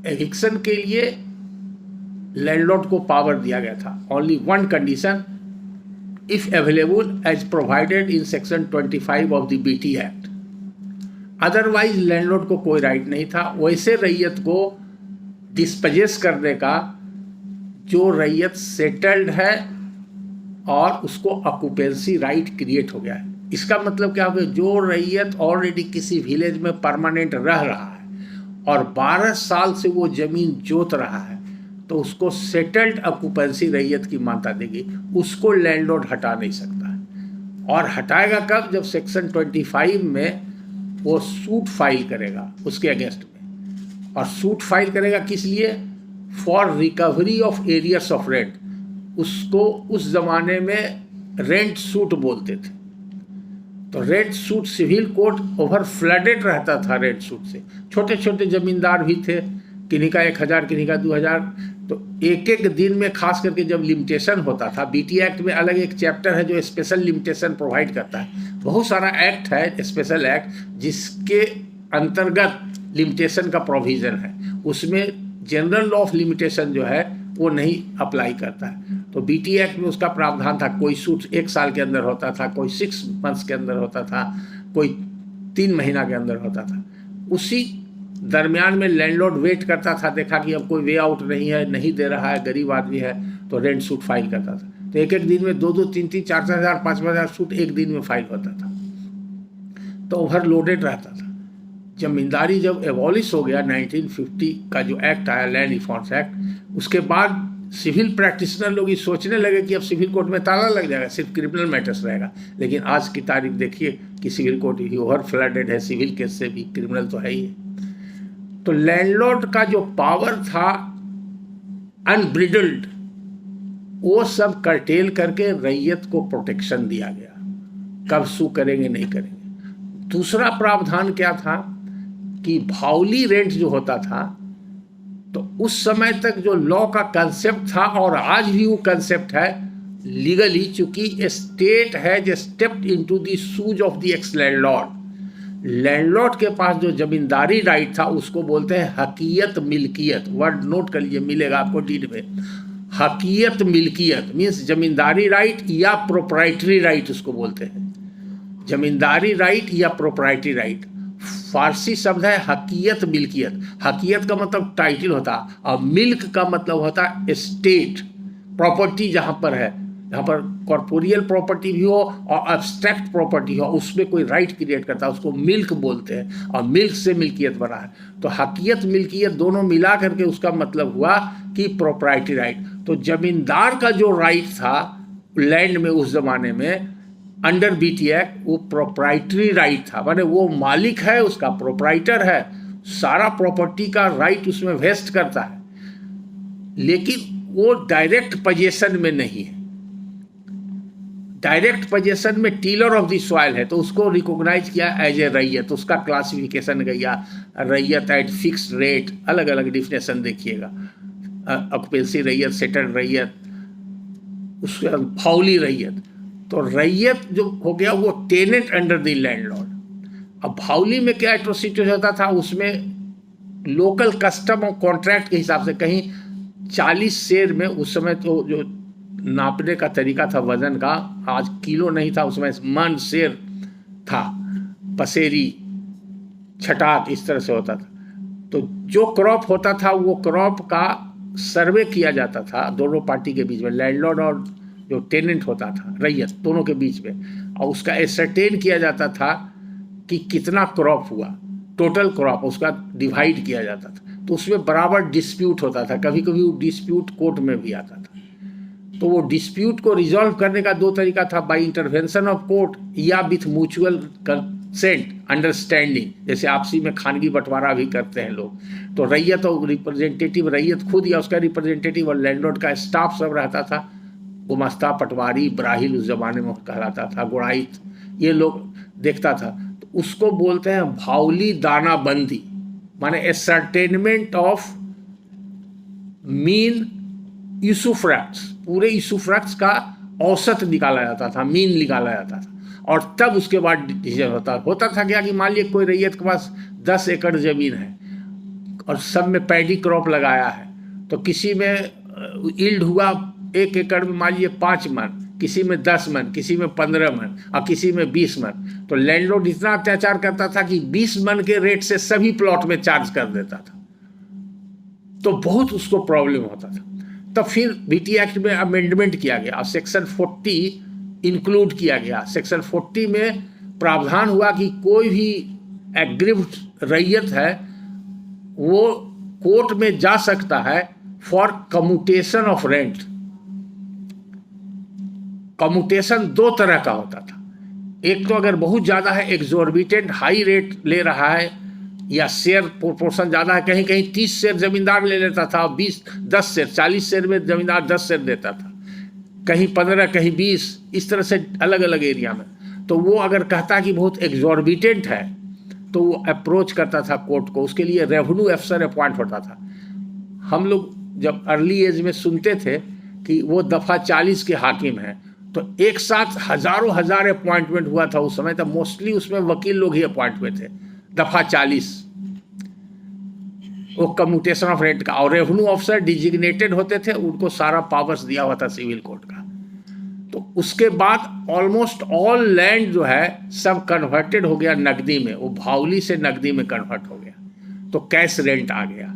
Eviction के लिए landlord को पावर दिया गया था, only one condition, if available as provided in section 25 of the BT act. Otherwise landlord को कोई राइट नहीं था वैसे रैयत को डिस्पजेस करने का जो रैयत सेटल्ड है और उसको ऑक्यूपेंसी राइट क्रिएट हो गया है। इसका मतलब क्या हो गया, जो रैयत ऑलरेडी किसी विलेज में परमानेंट रह रहा है और 12 साल से वो जमीन जोत रहा है तो उसको सेटल्ड ऑक्यूपेंसी रैयत की मान्यता देगी, उसको लैंडलॉर्ड हटा नहीं सकता है। और हटाएगा कब, जब सेक्शन 25 में वो सूट फाइल करेगा उसके अगेंस्ट में। और सूट फाइल करेगा किस लिए, for recovery of arrears of rent. उसको उस जमाने में रेंट सूट बोलते थे। तो rent suit, civil court over flooded रहता था रेंट सूट से। छोटे छोटे जमींदार भी थे, किन्हीं का 1000 किन्हीं का 2000। तो एक एक दिन में खास करके जब लिमिटेशन होता था, बीटी एक्ट में अलग एक चैप्टर है जो स्पेशल लिमिटेशन प्रोवाइड करता है। बहुत सारा एक्ट है, स्पेशल एक्ट, जिसके अंतर्गत लिमिटेशन का प्रोविज़न है। उसमें जनरल लॉ ऑफ लिमिटेशन जो है वो नहीं अप्लाई करता है। तो बीटी एक्ट में उसका प्रावधान था, कोई सूट 1 साल के अंदर होता था, कोई 6 मंथ्स के अंदर होता था, कोई 3 महीना के अंदर होता था। उसी दरमियान में लैंडलॉर्ड वेट करता था, देखा कि अब कोई वे आउट नहीं है, नहीं दे रहा है, गरीब आदमी है, तो रेंट सूट फाइल करता था। तो एक एक दिन में 2-2, 3-3, 4-4 हज़ार, 5-5 हज़ार सूट एक दिन में फाइल होता था। तो ओवरलोडेड रहता था। जमींदारी जब एबॉलिश हो गया, 1950 का जो एक्ट आया, लैंड रिफॉर्म्स एक्ट, उसके बाद सिविल प्रैक्टिशनर लोग ये सोचने लगे कि अब सिविल कोर्ट में ताला लग जाएगा, सिर्फ क्रिमिनल मैटर्स रहेगा। लेकिन आज की तारीख देखिए कि सिविल कोर्ट ही ओवर फ्लडेड है, सिविल केस से भी, क्रिमिनल तो है ही है। तो लैंडलॉर्ड का जो पावर था अनब्रिडल्ड, वो सब कर्टेल करके रैयत को प्रोटेक्शन दिया गया, कब सू करेंगे नहीं करेंगे। दूसरा प्रावधान क्या था कि भावली रेंट जो होता था, तो उस समय तक जो लॉ का कंसेप्ट था और आज भी वो कंसेप्ट है लीगली, चूंकि state has stepped into the shoes of the x landlord. Landlord के पास जो जमींदारी राइट था उसको बोलते हैं हकीयत मिल्कियत। वर्ड नोट कर लीजिए, मिलेगा आपको डीड में। हकीयत मिल्कियत मीन्स जमींदारी राइट या प्रोप्राइटरी राइट उसको बोलते हैं। जमींदारी राइट या प्रोप्राइटरी राइट, फारसी शब्द है हकीयत मिल्कियत। हकीयत का मतलब टाइटल होता है और मिल्क का मतलब होता है स्टेट प्रॉपर्टी, जहाँ पर है, जहाँ पर कॉर्पोरियल प्रॉपर्टी भी हो और एब्स्ट्रैक्ट प्रॉपर्टी हो, उसमें कोई राइट क्रिएट करता है, उसको मिल्क बोलते हैं। और मिल्क से मिल्कियत बना है। तो हकीयत मिल्कियत दोनों मिला करके उसका मतलब हुआ कि प्रोप्राइटरी राइट। तो जमींदार का जो राइट था लैंड में उस जमाने में अंडर बीटी एक्ट, वो प्रोप्राइटरी राइट था, माने वो मालिक है, उसका प्रोप्राइटर है, सारा प्रॉपर्टी का राइट उसमें वेस्ट करता है, लेकिन वो डायरेक्ट पोजेशन में नहीं है। डायरेक्ट पोजेशन में टीलर ऑफ द सॉइल है, तो उसको रिकॉग्नाइज किया एज ए रैयत। उसका क्लासिफिकेशन गया रैयत एट फिक्स्ड रेट, अलग अलग डिफिनेशन देखिएगा, ऑक्यूपेंसी रैयत, सेटल्ड रैयत, उसके बाद भावली रैयत। तो रैयत जो हो गया वो टेनेंट अंडर द लैंडलॉर्ड। अब भावली में क्या एट्रोसिटी होता था, उसमें लोकल कस्टम और कॉन्ट्रैक्ट के हिसाब से कहीं 40 सेर में, उस समय तो जो नापने का तरीका था वजन का, आज किलो नहीं था, उसमें मन सेर था, पसेरी, छटाक, इस तरह से होता था। तो जो क्रॉप होता था वो क्रॉप का सर्वे किया जाता था दोनों पार्टी के बीच में, लैंडलॉर्ड और जो टेनेंट होता था रैयत, दोनों के बीच में। और उसका एसर्टेन किया जाता था कि कितना क्रॉप हुआ, टोटल क्रॉप उसका डिवाइड किया जाता था। तो उसमें बराबर डिस्प्यूट होता था, कभी कभी वो डिस्प्यूट कोर्ट में भी आता था। तो वो डिस्प्यूट को रिजॉल्व करने का 2 तरीका था, बाय इंटरवेंशन ऑफ कोर्ट या विथ म्यूचुअल कंसेंट अंडरस्टैंडिंग, जैसे आपसी में खानगी बंटवारा भी करते हैं लोग। तो रैयत और रिप्रेजेंटेटिव, रैयत खुद या उसका रिप्रेजेंटेटिव और लैंडलॉर्ड का स्टाफ सब रहता था। गुमास्ता, पटवारी, ब्राहिल उस जमाने में कहलाता था, गुड़ाइत, ये लोग देखता था। तो उसको बोलते हैं भावली दाना बंदी, माने एसर्टेनमेंट ऑफ मीन यूसुफ्रैक्ट्स। पूरे यूसुफ्रैक्ट्स का औसत निकाला जाता था, मीन निकाला जाता था, और तब उसके बाद डिसीजन होता था क्या कि मान लीजिए कोई रैयत के पास 10 एकड़ जमीन है, और सब में पैडी क्रॉप लगाया है, तो किसी में यील्ड हुआ 1 एकड़ में मान लीजिए 5 मन, किसी में 10 मन, किसी में 15 मन और किसी में 20 मन। तो लैंडलॉर्ड इतना अत्याचार करता था कि 20 मन के रेट से सभी प्लॉट में चार्ज कर देता था, तो बहुत उसको प्रॉब्लम होता था। तब फिर बीटी एक्ट में अमेंडमेंट किया गया और सेक्शन 40 इंक्लूड किया गया। सेक्शन 40 में प्रावधान हुआ कि कोई भी एग्रीव्ड रैयत है वो कोर्ट में जा सकता है for commutation of rent. Commutation 2 तरह का होता था, एक तो अगर बहुत ज़्यादा है, एग्जॉर्बिटेंट हाई रेट ले रहा है, या शेयर प्रोपोर्शन ज़्यादा है, कहीं कहीं 30 शेयर जमींदार ले लेता था, 10 शेयर, 40 शेयर में जमींदार 10 शेयर देता था, कहीं 15, कहीं 20, इस तरह से अलग अलग एरिया में। तो वो अगर कहता कि बहुत एग्जॉर्बिटेंट है तो वो अप्रोच करता था कोर्ट को, उसके लिए रेवेन्यू अफसर अपॉइंट होता था। हम लोग जब अर्ली एज में सुनते थे कि वो दफ़ा 40 के हाकिम हैं, तो एक साथ हज़ारों हज़ार अपॉइंटमेंट हुआ था उस समय, तब मोस्टली उसमें वकील लोग ही अपॉइंट हुए थे। दफ़ा 40 वो कम्यूटेशन ऑफ रेंट का, और रेवेन्यू ऑफिसर डिजिग्नेटेड होते थे, उनको सारा पावर्स दिया हुआ था सिविल कोर्ट का। तो उसके बाद ऑलमोस्ट ऑल लैंड जो है सब कन्वर्टेड हो गया नकदी में, वो भावली से नकदी में कन्वर्ट हो गया, तो कैश रेंट आ गया।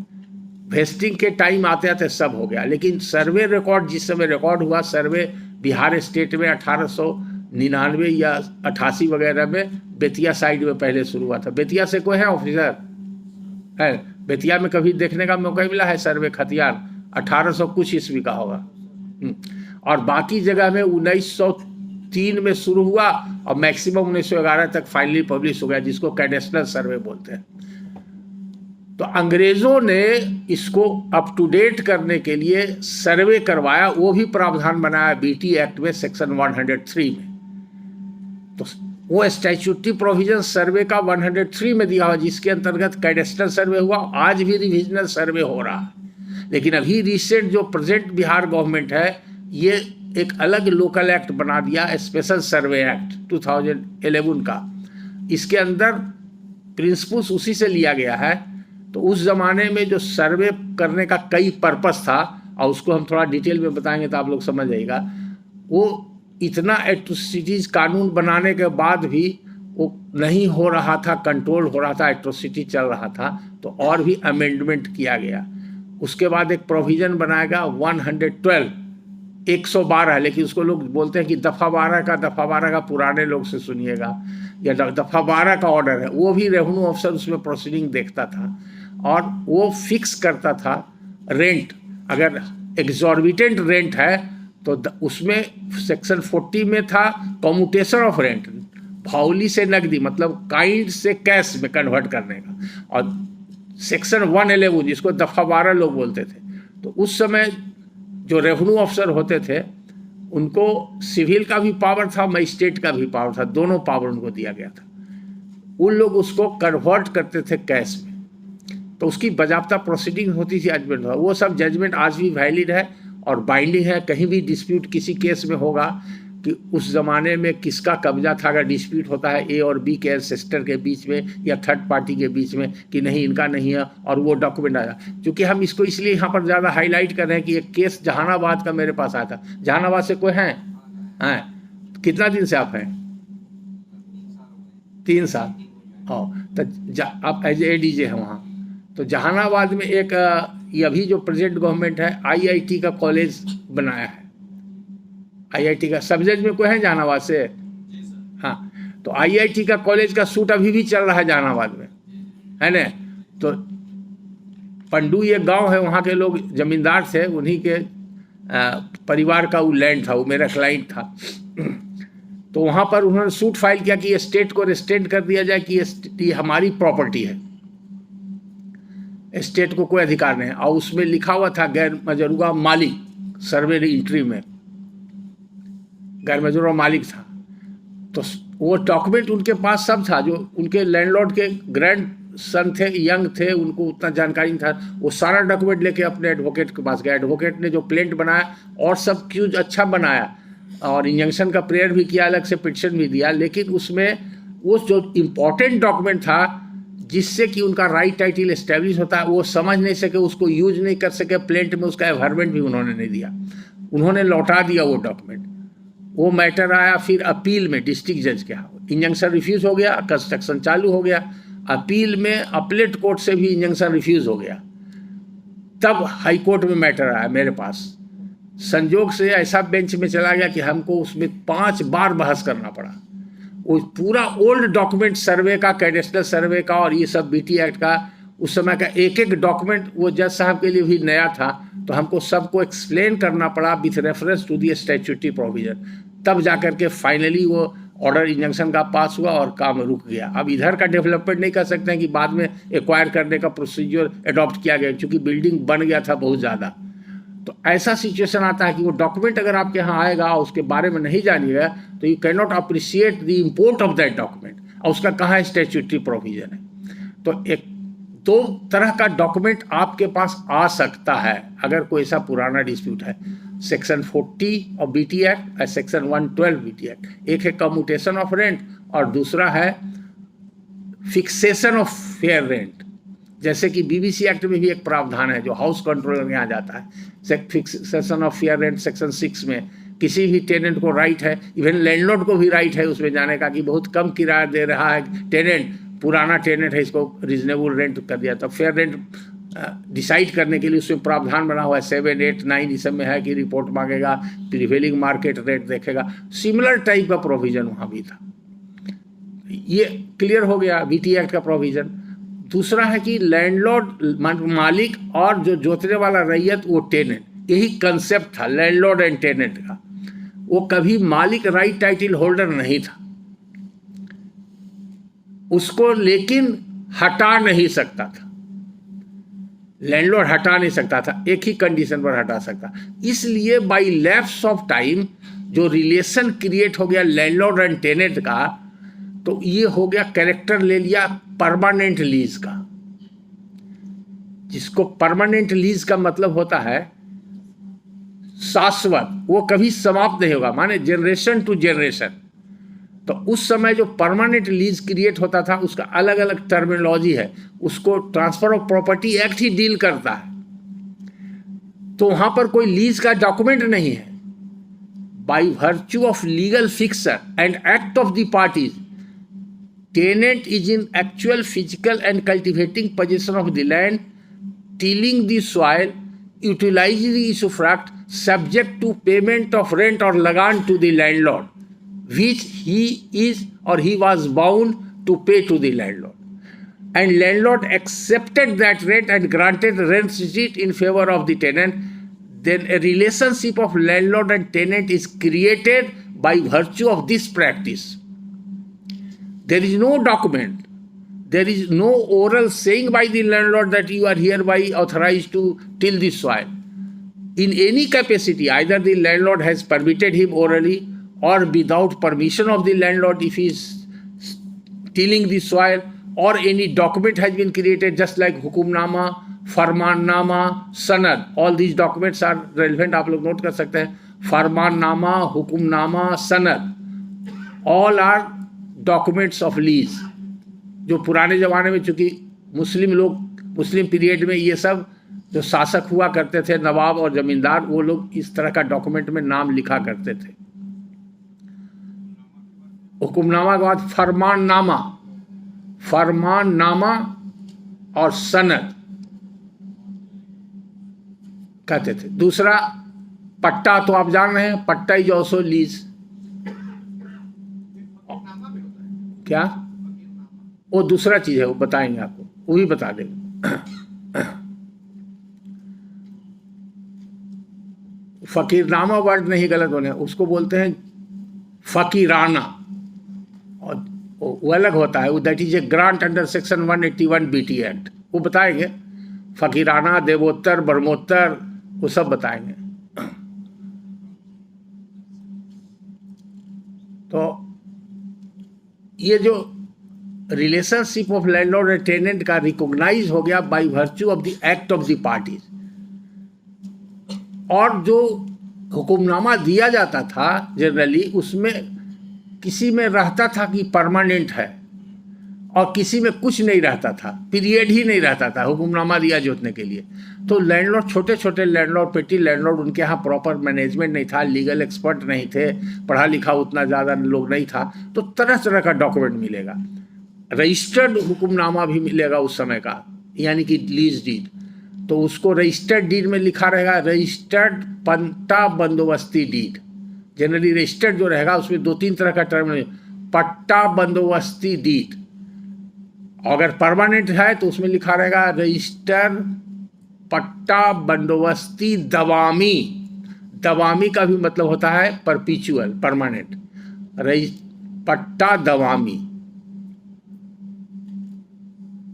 वेस्टिंग के टाइम आते आते सब हो गया। लेकिन सर्वे रिकॉर्ड जिस समय रिकॉर्ड हुआ, सर्वे बिहार स्टेट में 1899 या 88 वगैरह में बेतिया साइड में पहले शुरू हुआ था। बेतिया से कोई है ऑफिसर? है बेतिया में कभी देखने का मौका मिला है सर्वे खतियान? 1800 कुछ ईस्वी का होगा। और बाकी जगह में 1903 में शुरू हुआ और मैक्सिमम 1911 तक फाइनली पब्लिश हो गया, जिसको कैडेस्ट्रल सर्वे बोलते हैं। तो अंग्रेजों ने इसको अप टू डेट करने के लिए सर्वे करवाया, वो भी प्रावधान बनाया बीटी एक्ट में सेक्शन 103 में। तो वो स्टैट्यूटरी प्रोविजन सर्वे का 103 में दिया हुआ, जिसके अंतर्गत कैडेस्ट्रल सर्वे हुआ। आज भी रिविजनल सर्वे हो रहा है, लेकिन अभी रिसेंट जो प्रेजेंट बिहार गवर्नमेंट है, ये एक अलग लोकल एक्ट बना दिया, स्पेशल सर्वे एक्ट 2011 का। इसके अंदर प्रिंसिपल्स उसी से लिया गया है। तो उस ज़माने में जो सर्वे करने का कई पर्पस था, और उसको हम थोड़ा डिटेल में बताएंगे तो आप लोग समझ जाइएगा। वो इतना एट्रोसिटीज़ कानून बनाने के बाद भी वो नहीं हो रहा था, कंट्रोल हो रहा था, एट्रोसिटी चल रहा था, तो और भी अमेंडमेंट किया गया। उसके बाद एक प्रोविज़न बनाएगा 112, 112, लेकिन उसको लोग बोलते हैं कि दफ़ा 12 का पुराने लोग से सुनिएगा, या दफ़ा 12 का ऑर्डर है। वो भी रेवेन्यू ऑफिसर उसमें प्रोसीडिंग देखता था और वो फिक्स करता था रेंट। अगर एग्जॉर्बिटेंट रेंट है तो उसमें सेक्शन 40 में था कम्यूटेशन ऑफ रेंट, भावली से नकदी मतलब काइंड से कैश में कन्वर्ट करने का, और सेक्शन 111 जिसको दफ़ा 12 लोग बोलते थे। तो उस समय जो रेवेन्यू ऑफिसर होते थे उनको सिविल का भी पावर था, मजिस्ट्रेट का भी पावर था, दोनों पावर उनको दिया गया था। उन लोग उसको कन्वर्ट करते थे कैश में, तो उसकी बाज़ाब्ता प्रोसीडिंग होती थी, जजमेंट हुआ। वो सब जजमेंट आज भी वैलिड है और बाइंडिंग है। कहीं भी डिस्प्यूट किसी केस में होगा कि उस ज़माने में किसका कब्जा था, अगर डिस्प्यूट होता है ए और बी के एंसेस्टर के बीच में या थर्ड पार्टी के बीच में कि नहीं इनका नहीं है, और वो डॉक्यूमेंट आया। क्योंकि हम इसको इसलिए यहाँ पर ज़्यादा हाईलाइट कर रहे हैं कि एक केस जहानाबाद का मेरे पास आया था। जहानाबाद से कोई हैं? कितना दिन से आप हैं? 3 साल। तो आप एज एडीजे हैं वहाँ। तो जहानाबाद में एक ये अभी जो प्रेजेंट गवर्नमेंट है आईआईटी का कॉलेज बनाया है। आईआईटी का सब जज में कोई है जहानाबाद से? हाँ, तो आईआईटी का कॉलेज का शूट अभी भी चल रहा है जहानाबाद में, है ना। तो पंडू ये गांव है, वहाँ के लोग जमींदार थे, उन्हीं के परिवार का वो लैंड था, वो मेरा क्लाइंट था। तो वहाँ पर उन्होंने सूट फाइल किया कि ये स्टेट को रेस्टेंड कर दिया जाए कि ये हमारी प्रॉपर्टी है, स्टेट को कोई अधिकार नहीं है। और उसमें लिखा हुआ था गैर मजरूगा मालिक, सर्वे एंट्री में गैर मजरूगा मालिक था। तो वो डॉक्यूमेंट उनके पास सब था, जो उनके लैंडलॉर्ड के ग्रैंड सन थे, यंग थे, उनको उतना जानकारी नहीं था। वो सारा डॉक्यूमेंट लेके अपने एडवोकेट के पास गया। एडवोकेट ने जो प्लेंट बनाया और सब क्यूज अच्छा बनाया, और इंजंक्शन का प्रेयर भी किया, अलग से पिटिशन भी दिया। लेकिन उसमें वो जो इम्पोर्टेंट डॉक्यूमेंट था जिससे कि उनका राइट टाइटल एस्टेब्लिश होता है। वो समझ नहीं सके, उसको यूज नहीं कर सके, प्लेंट में उसका एनवायरमेंट भी उन्होंने नहीं दिया, उन्होंने लौटा दिया वो डॉक्यूमेंट। वो मैटर आया फिर अपील में डिस्ट्रिक्ट जज के यहाँ, इंजंक्शन रिफ्यूज हो गया, कंस्ट्रक्शन चालू हो गया। अपील में अपलेट कोर्ट से भी इंजंक्शन रिफ्यूज हो गया, तब हाई कोर्ट में मैटर आया मेरे पास। संजोग से ऐसा बेंच में चला गया कि हमको उसमें 5 बार बहस करना पड़ा। वो पूरा ओल्ड डॉक्यूमेंट सर्वे का, कैडेस्ट्रल सर्वे का और ये सब बीटी एक्ट का, उस समय का एक एक डॉक्यूमेंट वो जज साहब के लिए भी नया था, तो हमको सबको एक्सप्लेन करना पड़ा with reference to the statutory provision. तब जाकर के फाइनली वो ऑर्डर इंजंक्शन का पास हुआ और काम रुक गया। अब इधर का डेवलपमेंट नहीं कर सकते हैं कि बाद में एक्वायर करने का प्रोसीजर अडॉप्ट किया गया, क्योंकि बिल्डिंग बन गया था बहुत ज़्यादा। तो ऐसा सिचुएशन आता है कि वो डॉक्यूमेंट अगर आपके यहाँ आएगा और उसके बारे में नहीं जानिएगा तो you can not appreciate the import of that document, और उसका कहाँ स्टैट्यूटरी प्रोविजन है। तो एक 2 तरह का डॉक्यूमेंट आपके पास आ सकता है अगर कोई ऐसा पुराना डिस्प्यूट है, सेक्शन 40 ऑफ बीटी एक्ट और सेक्शन 112 बीटी एक्ट। एक है कम्यूटेशन ऑफ रेंट और दूसरा है फिक्सेशन ऑफ फेयर रेंट। जैसे कि बीबीसी एक्ट में भी एक प्रावधान है जो हाउस कंट्रोलर के यहाँ जाता है, fixation of fair rent section 6 में किसी भी टेनेंट को राइट है, इवन लैंडलॉर्ड को भी राइट है उसमें जाने का कि बहुत कम किराया दे रहा है टेनेंट, पुराना टेनेंट है, इसको रिजनेबल रेंट कर दिया। तो फेयर रेंट डिसाइड करने के लिए उसमें प्रावधान बना हुआ है 7, 8, 9 इस सब में है कि रिपोर्ट मांगेगा, प्रिवेलिंग मार्केट रेट देखेगा। सिमिलर टाइप का प्रोविजन वहाँ भी था। ये क्लियर हो गया बीटी एक्ट का प्रोविजन। दूसरा है कि लैंडलॉर्ड मालिक और जो जोतने वाला रैयत वो टेनेंट, यही कंसेप्ट था लैंडलॉर्ड एंड टेनेंट का। वो कभी मालिक राइट टाइटल होल्डर नहीं था, उसको लेकिन हटा नहीं सकता था, लैंडलॉर्ड हटा नहीं सकता था, एक ही कंडीशन पर हटा सकता। इसलिए बाय लैप्स ऑफ टाइम जो रिलेशन क्रिएट हो गया लैंडलॉर्ड एंड टेनेंट का, तो ये हो गया कैरेक्टर ले लिया परमानेंट लीज का, जिसको परमानेंट लीज का मतलब होता है शाश्वत, वो कभी समाप्त नहीं होगा, माने जनरेशन टू जनरेशन। तो उस समय जो परमानेंट लीज क्रिएट होता था उसका अलग अलग टर्मिनोलॉजी है, उसको transfer of property act he deal करता है। तो वहां पर कोई लीज का डॉक्यूमेंट नहीं है। Bye virtue of legal fixer and act of the parties, tenant is in actual physical and cultivating possession of the land, tilling the soil, utilizing the usufruct, subject to payment of rent or lagan to the landlord, which he is or he was bound to pay to the landlord. And landlord accepted that rent and granted rent receipt in favor of the tenant. Then a relationship of landlord and tenant is created by virtue of this practice. There is no document, there is no oral saying by the landlord that you are hereby authorized to till the soil. In any capacity, either the landlord has permitted him orally or without permission of the landlord if he is tilling the soil, or any document has been created just like हुकुमनामा, फरमाननामा, सनद। All these documents are relevant, आप लोग note कर सकते हैं। फरमाननामा, हुकुमनामा, सनद, all are documents of lease. जो पुराने ज़माने में, चूँकि मुस्लिम लोग, मुस्लिम पीरियड में ये सब जो शासक हुआ करते थे, नवाब और जमींदार, वो लोग इस तरह का डॉक्यूमेंट में नाम लिखा करते थे। हुकुमनामा के बाद फरमाननामा, फरमाननामा और सनद कहते थे। दूसरा पट्टा, तो आप जान रहे हैं, पट्टा इज ऑल्सो लीज। क्या? वो दूसरा चीज है, वो बताएंगे आपको, वो भी बता देंगे। फकीरनामा वर्ड नहीं गलत होने, उसको बोलते हैं फकीराना, और वो अलग होता है, that is a grant under section 181 BT act, वो बताएंगे। फकीराना, देवोत्तर, ब्रह्मोत्तर, वो सब बताएंगे। तो ये जो relationship of landlord and tenant का रिकॉग्नाइज हो गया by virtue of the act of the parties. और जो हुकुमनामा दिया जाता था जनरली, उसमें किसी में रहता था कि परमानेंट है, और किसी में कुछ नहीं रहता था, पीरियड ही नहीं रहता था हुक्मनामा दिया जोतने के लिए। तो लैंडलॉर्ड, छोटे छोटे लैंडलॉर्ड, पेटी लैंडलॉर्ड, उनके यहाँ प्रॉपर मैनेजमेंट नहीं था, लीगल एक्सपर्ट नहीं थे, पढ़ा लिखा उतना ज़्यादा लोग नहीं था, तो तरह तरह का डॉक्यूमेंट मिलेगा। रजिस्टर्ड हुक्मनामा भी मिलेगा उस समय का, यानी कि लीज डीड। तो उसको रजिस्टर्ड डीड में लिखा रहेगा रजिस्टर्ड पट्टा बंदोबस्ती डीड। जनरली रजिस्टर्ड जो रहेगा उसमें 2-3 तरह का टर्म है, पट्टा बंदोबस्ती डीड। अगर परमानेंट है तो उसमें लिखा रहेगा रजिस्टर पट्टा बंदोबस्ती दवामी। दवामी का भी मतलब होता है परपिचुअल, परमानेंट। पट्टा दवामी।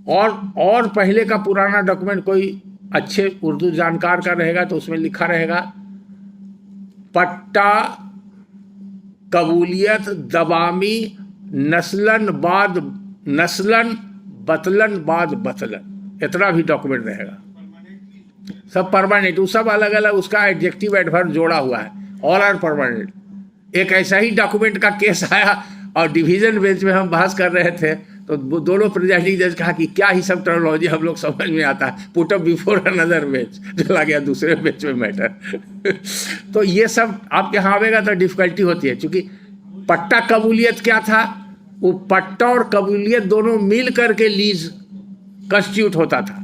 और पहले का पुराना डॉक्यूमेंट कोई अच्छे उर्दू जानकार का रहेगा तो उसमें लिखा रहेगा पट्टा कबूलियत दवामी नस्लन बतलन बाद बतलन। इतना भी डॉक्यूमेंट रहेगा, सब परमानेंट। वो सब अलग अलग उसका एडजेक्टिव एडवर्ब जोड़ा हुआ है, ऑल आर परमानेंट। एक ऐसा ही डॉक्यूमेंट का केस आया और डिवीजन बेंच में हम बहस कर रहे थे, तो दोनों प्रिजाइडिंग जज कहा कि क्या ही सब टर्मिनोलॉजी हम लोग समझ में आता है, put up before another bench, चला गया दूसरे बेंच में मैटर। तो ये सब आपके यहाँ आवेगा तो डिफिकल्टी होती है, क्योंकि पट्टा कबूलियत क्या था, वो पट्टा और कबूलियत दोनों मिल करके लीज कंस्टिट्यूट होता था।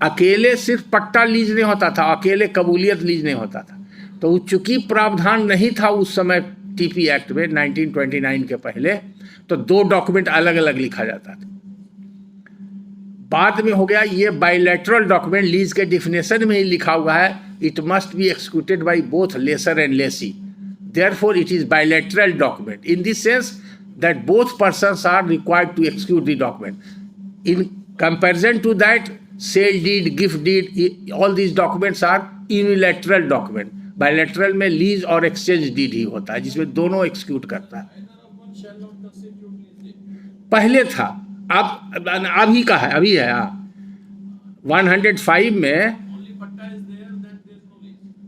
अकेले सिर्फ पट्टा लीज नहीं होता था, अकेले कबूलियत लीज नहीं होता था। तो चूंकि प्रावधान नहीं था उस समय टीपी एक्ट में 1929 के पहले, तो 2 डॉक्यूमेंट अलग अलग लिखा जाता था। बाद में हो गया ये बायलैटरल डॉक्यूमेंट। लीज के डिफिनेशन में ही लिखा हुआ है it must be executed by both lessor and lessee, therefore it is bilateral document in this sense that both persons are required to execute the document. In comparison to that sale deed, gift deed, all these documents are unilateral document. Bilateral में lease और exchange deed ही होता है, जिसमें दोनों execute करता है। पहले था, अब अभी का है, अभी है 105 में।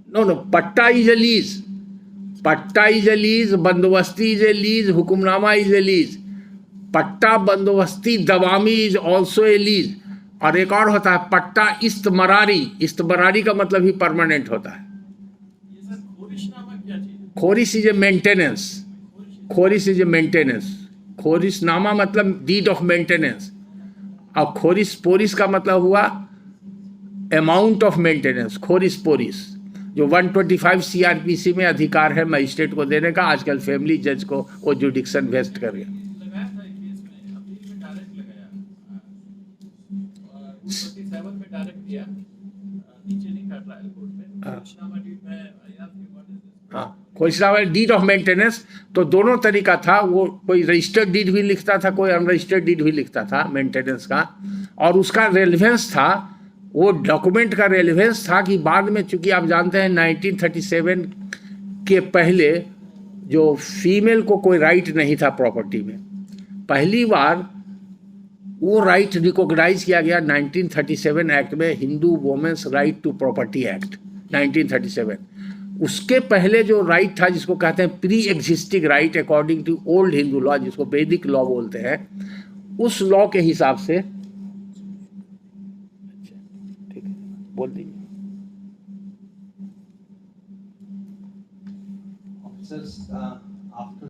नो, पट्टा इज ए लीज, पट्टा इज ए लीज, बंदोबस्ती इज ए लीज, हुक्मनामा इज ए लीज। पट्टा बंदोबस्ती दवामी इज ऑल्सो ए लीज। और एक और होता है पट्टा इस्तमरारी। इस्तमरारी का मतलब ही परमानेंट होता है। खोरिश इज ए मेंटेनेंस, खोरिश इज ए मेंटेनेंस। खोरिशनामा मतलब डीड ऑफ मेंटेनेंस, और खोरिस पोरिस का मतलब हुआ अमाउंट ऑफ मेंटेनेंस। खोरिस पोरिस जो 125 CRPC में अधिकार है मजिस्ट्रेट को देने का, आजकल फैमिली जज को वो जुडिक्शन वेस्ट कर गया। खोरिशनामा डीड ऑफ मेंटेनेंस। तो दोनों तरीका था, वो कोई रजिस्टर्ड डीड भी लिखता था, कोई अनरजिस्टर्ड डीड भी लिखता था मेंटेनेंस का। और उसका रेलिवेंस था, वो डॉक्यूमेंट का रेलिवेंस था कि बाद में, चूंकि आप जानते हैं 1937 के पहले जो फीमेल को कोई राइट नहीं था प्रॉपर्टी में, पहली बार वो राइट रिकॉग्नाइज किया गया 1937 एक्ट में, Hindu women's right to property act 1937। उसके पहले जो राइट था, जिसको कहते हैं pre existing right according to old Hindu law, जिसको वैदिक लॉ बोलते हैं, उस लॉ के हिसाब से, ठीक है बोल दीजिए। Officers, after